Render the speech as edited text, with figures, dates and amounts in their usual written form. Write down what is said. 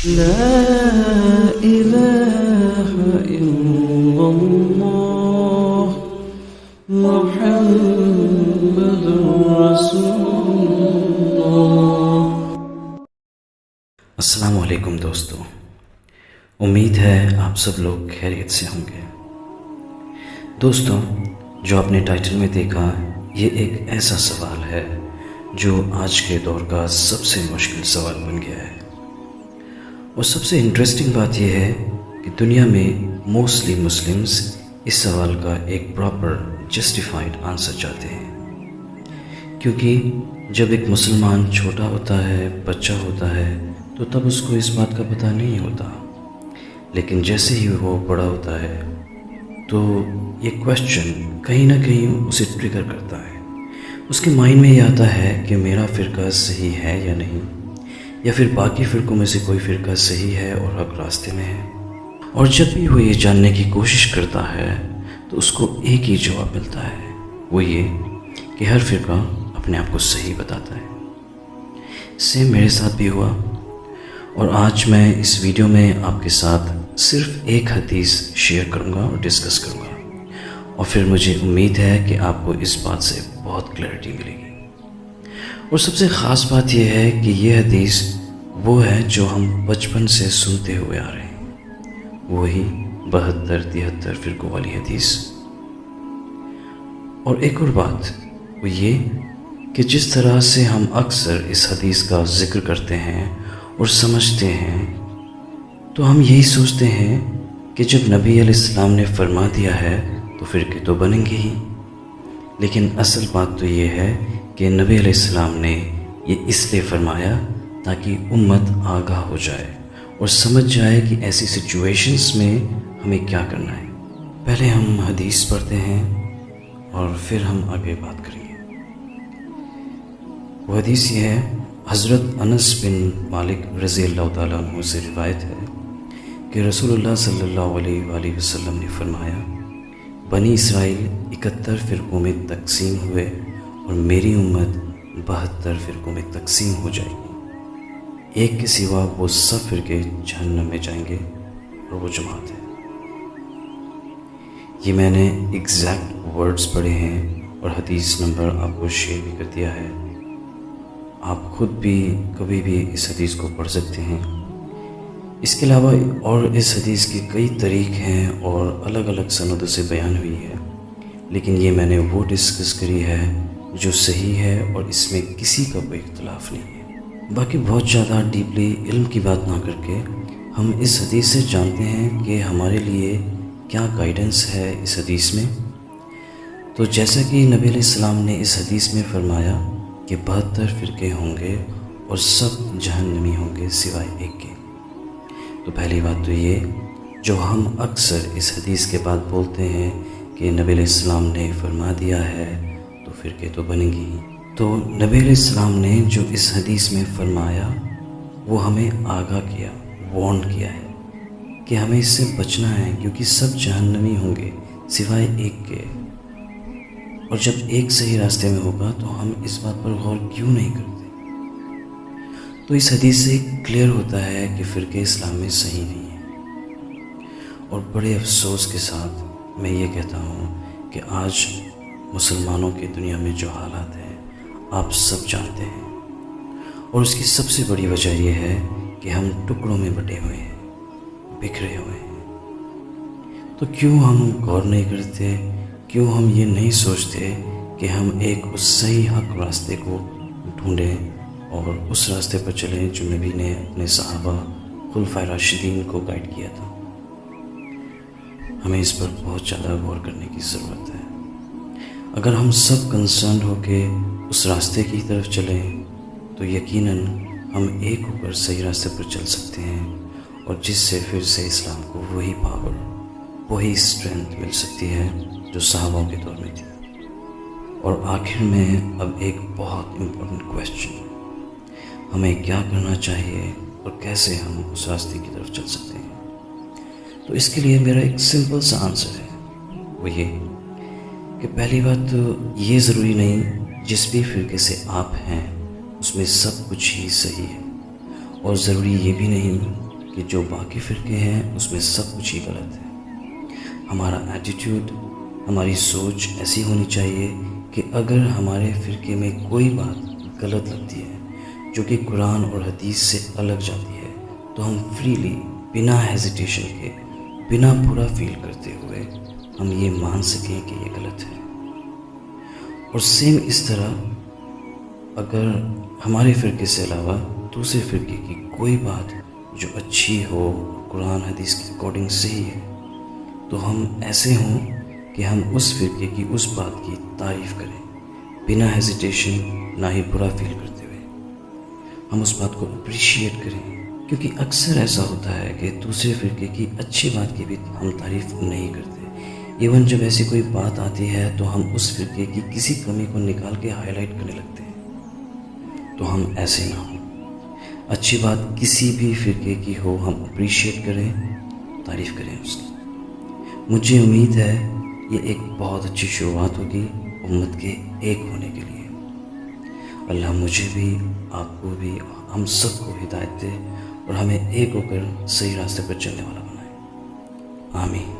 لا إله إلا الله محمد رسول الله۔ السلام علیکم دوستو، امید ہے آپ سب لوگ خیریت سے ہوں گے۔ دوستو، جو آپ نے ٹائٹل میں دیکھا، یہ ایک ایسا سوال ہے جو آج کے دور کا سب سے مشکل سوال بن گیا ہے، اور سب سے انٹرسٹنگ بات یہ ہے کہ دنیا میں موسٹلی مسلمز اس سوال کا ایک پراپر جسٹیفائڈ آنسر چاہتے ہیں، کیونکہ جب ایک مسلمان چھوٹا ہوتا ہے، بچہ ہوتا ہے، تو تب اس کو اس بات کا پتہ نہیں ہوتا، لیکن جیسے ہی وہ بڑا ہوتا ہے تو یہ کویسچن کہیں نہ کہیں اسے ٹریگر کرتا ہے۔ اس کے مائنڈ میں یہ آتا ہے کہ میرا فرقہ صحیح ہے یا نہیں، یا پھر باقی فرقوں میں سے کوئی فرقہ صحیح ہے اور حق راستے میں ہے۔ اور جب بھی وہ یہ جاننے کی کوشش کرتا ہے تو اس کو ایک ہی جواب ملتا ہے، وہ یہ کہ ہر فرقہ اپنے آپ کو صحیح بتاتا ہے۔ سیم میرے ساتھ بھی ہوا، اور آج میں اس ویڈیو میں آپ کے ساتھ صرف ایک حدیث شیئر کروں گا اور ڈسکس کروں گا، اور پھر مجھے امید ہے کہ آپ کو اس بات سے بہت کلیئرٹی ملے گی۔ اور سب سے خاص بات یہ ہے کہ یہ حدیث وہ ہے جو ہم بچپن سے سنتے ہوئے آ رہے ہیں، وہی 72-73 فرقوں والی حدیث۔ اور ایک اور بات وہ یہ کہ جس طرح سے ہم اکثر اس حدیث کا ذکر کرتے ہیں اور سمجھتے ہیں، تو ہم یہی سوچتے ہیں کہ جب نبی علیہ السلام نے فرما دیا ہے تو فرقے تو بنیں گے ہی، لیکن اصل بات تو یہ ہے کہ نبی علیہ السلام نے یہ اس لیے فرمایا تاکہ امت آگاہ ہو جائے اور سمجھ جائے کہ ایسی سچویشنز میں ہمیں کیا کرنا ہے۔ پہلے ہم حدیث پڑھتے ہیں اور پھر ہم آگے بات کریں گے۔ وہ حدیث یہ ہے، حضرت انس بن مالک رضی اللہ تعالیٰ عنہ سے روایت ہے کہ رسول اللہ صلی اللہ علیہ وآلہ وسلم نے فرمایا، بنی اسرائیل 71 فرقوں میں تقسیم ہوئے اور میری امت 72 فرقوں میں تقسیم ہو جائے گی، ایک کے سوا وہ سب فرقے جہنم میں جائیں گے، اور وہ جماعت ہے۔ یہ میں نے ایگزیکٹ ورڈز پڑھے ہیں اور حدیث نمبر آپ کو شیئر بھی کر دیا ہے، آپ خود بھی کبھی بھی اس حدیث کو پڑھ سکتے ہیں۔ اس کے علاوہ اور اس حدیث کے کئی طریق ہیں اور الگ الگ سندوں سے بیان ہوئی ہے، لیکن یہ میں نے وہ ڈسکس کری ہے جو صحیح ہے اور اس میں کسی کا کوئی اختلاف نہیں ہے۔ باقی بہت زیادہ ڈیپلی علم کی بات نہ کر کے ہم اس حدیث سے جانتے ہیں کہ ہمارے لیے کیا گائیڈنس ہے اس حدیث میں۔ تو جیسا کہ نبی علیہ السلام نے اس حدیث میں فرمایا کہ 72 فرقے ہوں گے اور سب جہنمی ہوں گے سوائے ایک کے۔ تو پہلی بات تو یہ جو ہم اکثر اس حدیث کے بعد بولتے ہیں کہ نبی علیہ السلام نے فرما دیا ہے تو فرقے تو بنیں گی ہی، تو نبی علیہ السلام نے جو اس حدیث میں فرمایا وہ ہمیں آگاہ کیا، وارن کیا ہے کہ ہمیں اس سے بچنا ہے، کیونکہ سب جہنمی ہوں گے سوائے ایک کے۔ اور جب ایک صحیح راستے میں ہوگا تو ہم اس بات پر غور کیوں نہیں کرتے؟ تو اس حدیث سے کلیئر ہوتا ہے کہ فرقے اسلام میں صحیح نہیں ہیں، اور بڑے افسوس کے ساتھ میں یہ کہتا ہوں کہ آج مسلمانوں کی دنیا میں جو حالات ہیں آپ سب جانتے ہیں، اور اس کی سب سے بڑی وجہ یہ ہے کہ ہم ٹکڑوں میں بٹے ہوئے ہیں، بکھرے ہوئے ہیں۔ تو کیوں ہم غور نہیں کرتے، کیوں ہم یہ نہیں سوچتے کہ ہم ایک اس صحیح حق راستے کو ڈھونڈیں اور اس راستے پر چلیں جو نبی نے اپنے صحابہ خلفائے راشدین کو گائیڈ کیا تھا؟ ہمیں اس پر بہت زیادہ غور کرنے کی ضرورت ہے۔ اگر ہم سب کنسرنڈ ہو کے اس راستے کی طرف چلیں تو یقیناً ہم ایک ہو کر صحیح راستے پر چل سکتے ہیں، اور جس سے پھر سے اسلام کو وہی پاور، وہی اسٹرینتھ مل سکتی ہے جو صحابہ کے دور میں تھی۔ اور آخر میں اب ایک بہت امپورٹنٹ کویسچن، ہمیں کیا کرنا چاہیے اور کیسے ہم اس راستے کی طرف چل سکتے ہیں؟ تو اس کے لیے میرا ایک سمپل سا آنسر ہے، وہ یہ کہ پہلی بات تو یہ ضروری نہیں جس بھی فرقے سے آپ ہیں اس میں سب کچھ ہی صحیح ہے، اور ضروری یہ بھی نہیں کہ جو باقی فرقے ہیں اس میں سب کچھ ہی غلط ہے۔ ہمارا ایٹیٹیوڈ، ہماری سوچ ایسی ہونی چاہیے کہ اگر ہمارے فرقے میں کوئی بات غلط لگتی ہے جو کہ قرآن اور حدیث سے الگ جاتی ہے تو ہم فریلی، بنا ہیزیٹیشن کے، بنا برا فیل کرتے ہوئے ہم یہ مان سکیں کہ یہ غلط ہے۔ اور سیم اس طرح اگر ہمارے فرقے سے علاوہ دوسرے فرقے کی کوئی بات جو اچھی ہو، قرآن حدیث کے اکارڈنگ صحیح ہے، تو ہم ایسے ہوں کہ ہم اس فرقے کی اس بات کی تعریف کریں بنا ہیزیٹیشن، نہ ہی برا فیل کرتے ہوئے۔ ہم اس بات کو اپریشیٹ کریں، کیونکہ اکثر ایسا ہوتا ہے کہ دوسرے فرقے کی اچھی بات کی بھی ہم تعریف نہیں کرتے۔ ایون جب ایسی کوئی بات آتی ہے تو ہم اس فرقے کی کسی کمی کو نکال کے ہائی لائٹ کرنے لگتے ہیں۔ تو ہم ایسے نہ ہوں، اچھی بات کسی بھی فرقے کی ہو ہم اپریشیٹ کریں، تعریف کریں اس کی۔ مجھے امید ہے یہ ایک بہت اچھی شروعات ہوگی امت کے ایک ہونے کے لیے۔ اللہ مجھے بھی، آپ کو بھی، ہم سب کو ہدایت دے اور ہمیں ایک ہو کر صحیح راستے پر چلنے والا بنائے۔ آمین۔